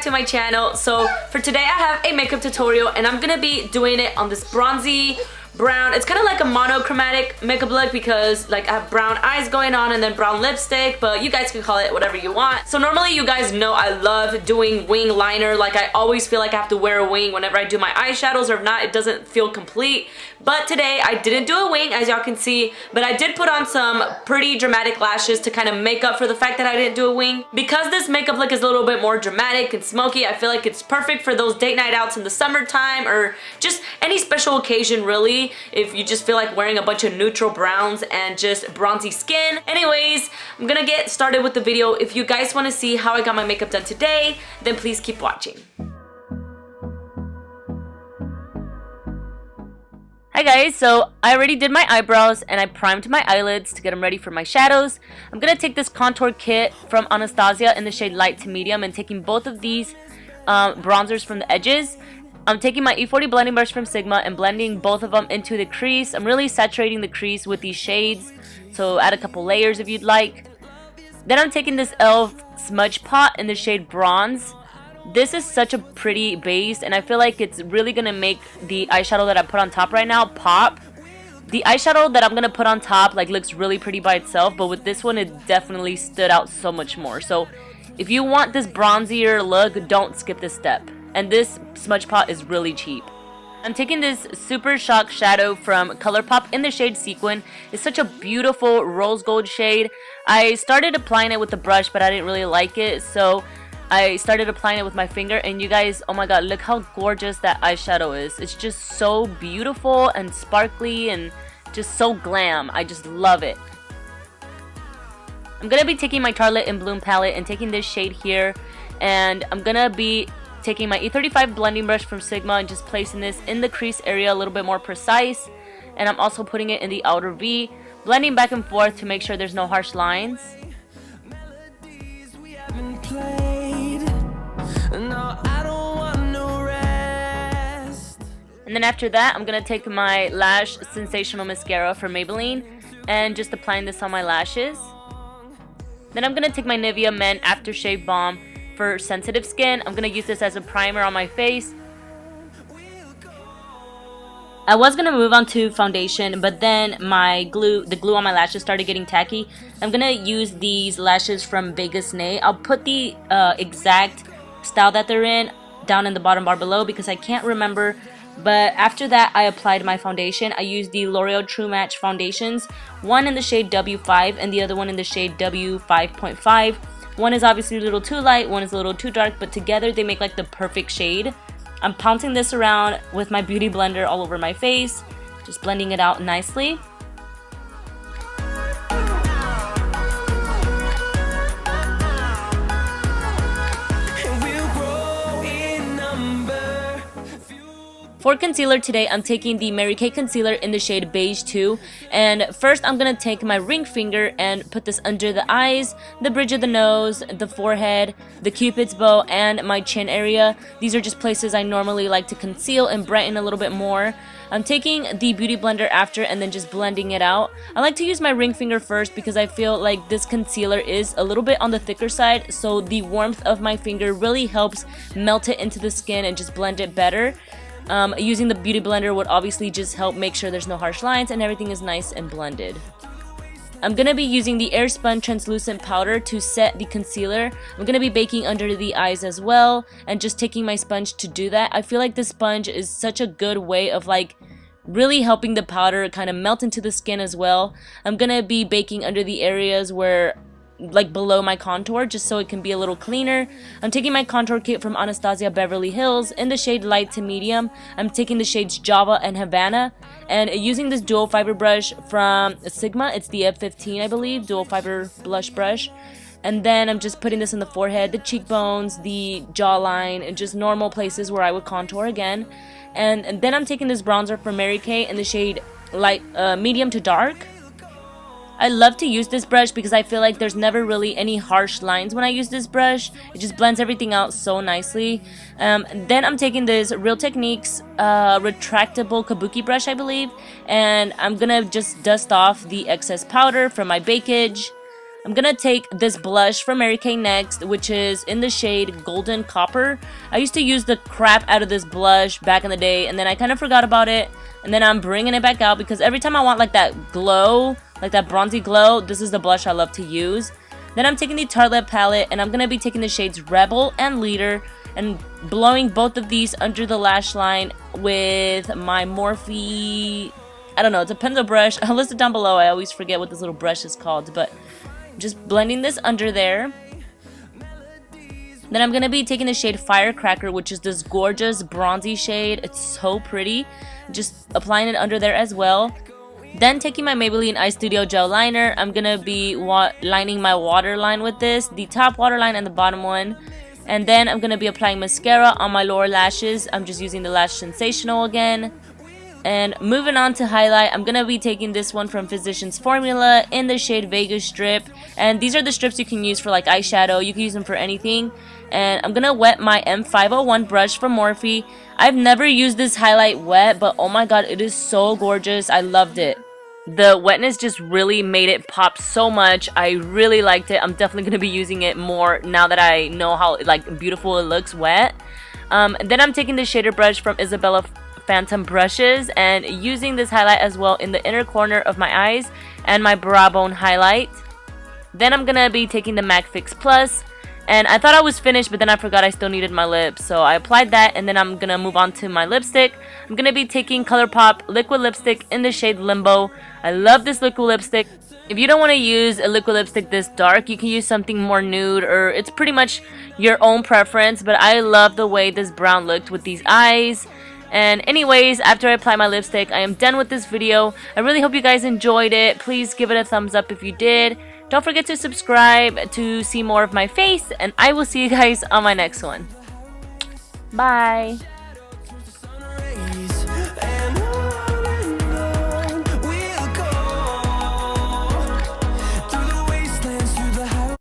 to my channel. So for today I have a makeup tutorial and I'm gonna be doing it on this bronzy brown. It's kind of like a monochromatic makeup look because like I have brown eyes going on and then brown lipstick, but you guys can call it whatever you want. So normally you guys know I love doing wing liner. Like I always feel like I have to wear a wing whenever I do my eyeshadows, or if not it doesn't feel complete. But today I didn't do a wing, as y'all can see, but I did put on some pretty dramatic lashes to kind of make up for the fact that I didn't do a wing. Because this makeup look is a little bit more dramatic and smoky, I feel like it's perfect for those date night outs in the summertime or just any special occasion really, if you just feel like wearing a bunch of neutral browns and just bronzy skin. Anyways, I'm gonna get started with the video. If you guys want to see how I got my makeup done today, then please keep watching. Hi guys, so I already did my eyebrows and I primed my eyelids to get them ready for my shadows. I'm going to take this contour kit from Anastasia in the shade light to medium and taking both of these bronzers from the edges. I'm taking my E40 blending brush from Sigma and blending both of them into the crease. I'm really saturating the crease with these shades, so add a couple layers if you'd like. Then I'm taking this e.l.f. Smudge Pot in the shade Bronze. This is such a pretty base and I feel like it's really going to make the eyeshadow that I put on top right now pop. The eyeshadow that I'm going to put on top like looks really pretty by itself, but with this one it definitely stood out so much more. So if you want this bronzier look, don't skip this step. And this Smudge Pot is really cheap. I'm taking this Super Shock shadow from Colourpop in the shade Sequin. It's such a beautiful rose gold shade. I started applying it with the brush but I didn't really like it, so I started applying it with my finger, and you guys, oh my god, look how gorgeous that eyeshadow is. It's just so beautiful and sparkly and just so glam. I just love it. I'm going to be taking my Tartlette in Bloom palette and taking this shade here, and I'm going to be taking my E35 blending brush from Sigma and just placing this in the crease area a little bit more precise, and I'm also putting it in the outer V, blending back and forth to make sure there's no harsh lines. And then after that, I'm going to take my Lash Sensational Mascara from Maybelline and just applying this on my lashes. Then I'm going to take my Nivea Men Aftershave Balm for sensitive skin. I'm going to use this as a primer on my face. I was going to move on to foundation, but then the glue on my lashes started getting tacky. I'm going to use these lashes from Vegas Nay. I'll put the exact style that they're in down in the bottom bar below because I can't remember. But after that, I applied my foundation. I used the Loreal Truematch foundations, one in the shade W5 and the other one in the shade W5.5. One is obviously a little too light, one is a little too dark, but together they make like the perfect shade. I'm pouncing this around with my beauty blender all over my face, just blending it out nicely. For concealer today, I'm taking the Mary Kay concealer in the shade Beige 2. And first, I'm going to take my ring finger and put this under the eyes, the bridge of the nose, the forehead, the cupid's bow, and my chin area. These are just places I normally like to conceal and brighten a little bit more. I'm taking the beauty blender after and then just blending it out. I like to use my ring finger first because I feel like this concealer is a little bit on the thicker side, so the warmth of my finger really helps melt it into the skin and just blend it better. Using the beauty blender would obviously just help make sure there's no harsh lines and everything is nice and blended. I'm going to be using the Airspun translucent powder to set the concealer. I'm going to be baking under the eyes as well and just taking my sponge to do that. I feel like this sponge is such a good way of like really helping the powder kind of melt into the skin as well. I'm going to be baking under the areas where like below my contour, just so it can be a little cleaner. I'm taking my contour kit from Anastasia Beverly Hills in the shade light to medium. I'm taking the shades Java and Havana and using this dual fiber brush from Sigma. It's the F15 I believe, dual fiber blush brush. And then I'm just putting this in the forehead, the cheekbones, the jawline, and just normal places where I would contour again. And then I'm taking this bronzer from Mary Kay in the shade light, medium to dark. I love to use this brush because I feel like there's never really any harsh lines when I use this brush. It just blends everything out so nicely. Then I'm taking this Real Techniques retractable kabuki brush, I believe, and I'm gonna just dust off the excess powder from my bakage. I'm gonna take this blush from Mary Kay next, which is in the shade Golden Copper. I used to use the crap out of this blush back in the day, and then I kind of forgot about it, and then I'm bringing it back out because every time I want like that glow, like that bronzy glow, this is the blush I love to use. Then I'm taking the Tartlette palette, and I'm gonna be taking the shades Rebel and Leader and blowing both of these under the lash line with my Morphe, I don't know, it's a pencil brush. I'll list it down below. I always forget what this little brush is called, but just blending this under there. Then I'm going to be taking the shade Firecracker, which is this gorgeous bronzy shade. It's so pretty. Just applying it under there as well. Then taking my Maybelline Eye Studio Gel Liner, I'm going to be lining my waterline with this. The top waterline and the bottom one. And then I'm going to be applying mascara on my lower lashes. I'm just using the Lash Sensational again. And moving on to highlight, I'm going to be taking this one from Physicians Formula in the shade Vegas Strip. And these are the strips you can use for like eyeshadow. You can use them for anything. And I'm going to wet my M501 brush from Morphe. I've never used this highlight wet, but oh my god, it is so gorgeous. I loved it. The wetness just really made it pop so much. I really liked it. I'm definitely going to be using it more now that I know how like beautiful it looks wet. Then I'm taking the shader brush from Isabella Phantom brushes and using this highlight as well in the inner corner of my eyes and my brow bone highlight. Then I'm gonna be taking the MAC Fix Plus, and I thought I was finished, but then I forgot I still needed my lips, so I applied that, and then I'm gonna move on to my lipstick. I'm gonna be taking Colourpop liquid lipstick in the shade Limbo. I love this liquid lipstick. If you don't want to use a liquid lipstick this dark, you can use something more nude, or it's pretty much your own preference, but I love the way this brown looked with these eyes. And anyways, after I apply my lipstick, I am done with this video. I really hope you guys enjoyed it. Please give it a thumbs up if you did. Don't forget to subscribe to see more of my face, and I will see you guys on my next one. Bye!